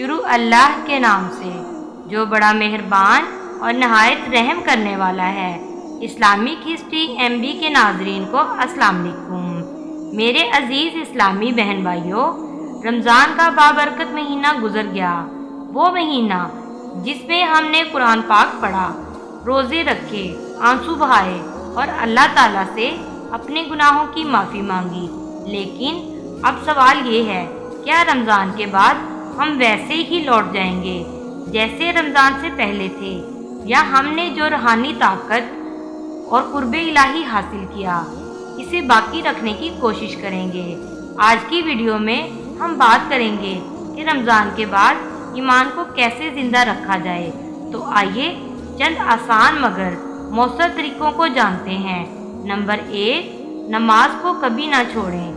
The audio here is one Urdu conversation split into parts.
شروع اللہ کے نام سے جو بڑا مہربان اور نہایت رحم کرنے والا ہے۔ اسلامک ہسٹری MB کے ناظرین کو السلام علیکم۔ میرے عزیز اسلامی بہن بھائیوں، رمضان کا بابرکت مہینہ گزر گیا، وہ مہینہ جس میں ہم نے قرآن پاک پڑھا، روزے رکھے، آنسو بہائے اور اللہ تعالیٰ سے اپنے گناہوں کی معافی مانگی۔ لیکن اب سوال یہ ہے، کیا رمضان کے بعد ہم ویسے ہی لوٹ جائیں گے جیسے رمضان سے پہلے تھے، یا ہم نے جو روحانی طاقت اور قرب الہی حاصل کیا اسے باقی رکھنے کی کوشش کریں گے؟ آج کی ویڈیو میں ہم بات کریں گے کہ رمضان کے بعد ایمان کو کیسے زندہ رکھا جائے۔ تو آئیے چند آسان مگر مؤثر طریقوں کو جانتے ہیں۔ نمبر 1، نماز کو کبھی نہ چھوڑیں۔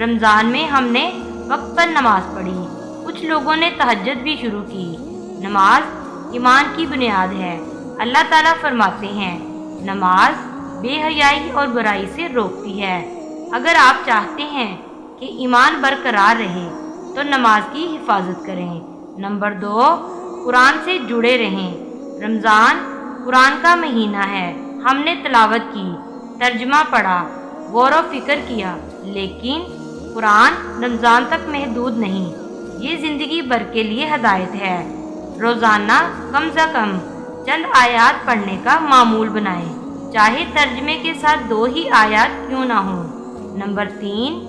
رمضان میں ہم نے وقت پر نماز پڑھی، کچھ لوگوں نے تہجد بھی شروع کی۔ نماز ایمان کی بنیاد ہے۔ اللہ تعالیٰ فرماتے ہیں، نماز بے حیائی اور برائی سے روکتی ہے۔ اگر آپ چاہتے ہیں کہ ایمان برقرار رہے تو نماز کی حفاظت کریں۔ نمبر 2، قرآن سے جڑے رہیں۔ رمضان قرآن کا مہینہ ہے۔ ہم نے تلاوت کی، ترجمہ پڑھا، غور و فکر کیا، لیکن قرآن رمضان تک محدود نہیں، یہ زندگی بھر کے لیے ہدایت ہے۔ روزانہ کم سے کم چند آیات پڑھنے کا معمول بنائیں، چاہے ترجمے کے ساتھ 2 ہی آیات کیوں نہ ہوں۔ نمبر 3،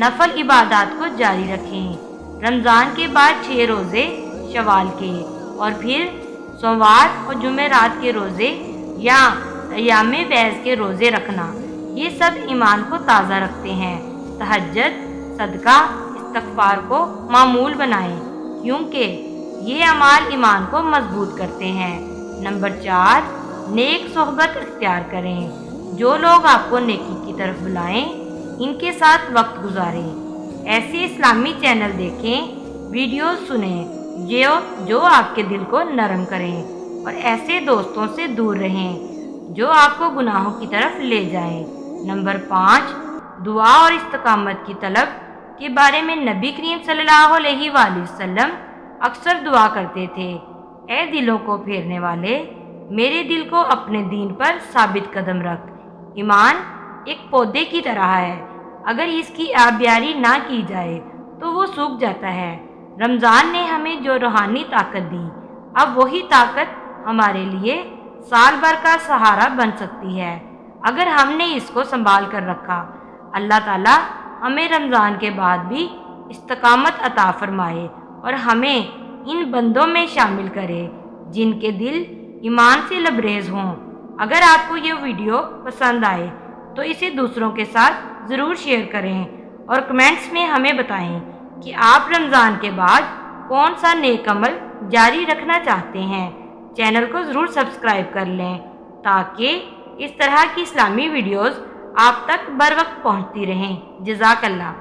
نفل عبادات کو جاری رکھیں۔ رمضان کے بعد 6 روزے شوال کے اور پھر سوموار اور جمعرات کے روزے یا ایام بیض کے روزے رکھنا، یہ سب ایمان کو تازہ رکھتے ہیں۔ تہجد، صدقہ، استغفار کو معمول بنائیں کیونکہ یہ اعمال ایمان کو مضبوط کرتے ہیں۔ نمبر 4، نیک صحبت اختیار کریں۔ جو لوگ آپ کو نیکی کی طرف بلائیں، ان کے ساتھ وقت گزاریں۔ ایسے اسلامی چینل دیکھیں، ویڈیوز سنیں جو آپ کے دل کو نرم کریں، اور ایسے دوستوں سے دور رہیں جو آپ کو گناہوں کی طرف لے جائیں۔ نمبر 5، دعا اور استقامت کی طلب کے بارے میں نبی کریم صلی اللہ علیہ وآلہ وسلم اکثر دعا کرتے تھے، اے دلوں کو پھیرنے والے، میرے دل کو اپنے دین پر ثابت قدم رکھ۔ ایمان ایک پودے کی طرح ہے، اگر اس کی آبیاری نہ کی جائے تو وہ سوکھ جاتا ہے۔ رمضان نے ہمیں جو روحانی طاقت دی، اب وہی طاقت ہمارے لیے سال بھر کا سہارا بن سکتی ہے اگر ہم نے اس کو سنبھال کر رکھا۔ اللہ تعالیٰ ہمیں رمضان کے بعد بھی استقامت عطا فرمائے اور ہمیں ان بندوں میں شامل کرے جن کے دل ایمان سے لبریز ہوں۔ اگر آپ کو یہ ویڈیو پسند آئے تو اسے دوسروں کے ساتھ ضرور شیئر کریں اور کمنٹس میں ہمیں بتائیں کہ آپ رمضان کے بعد کون سا نیک عمل جاری رکھنا چاہتے ہیں۔ چینل کو ضرور سبسکرائب کر لیں تاکہ اس طرح کی اسلامی ویڈیوز آپ تک بر وقت پہنچتی رہیں۔ جزاک اللہ۔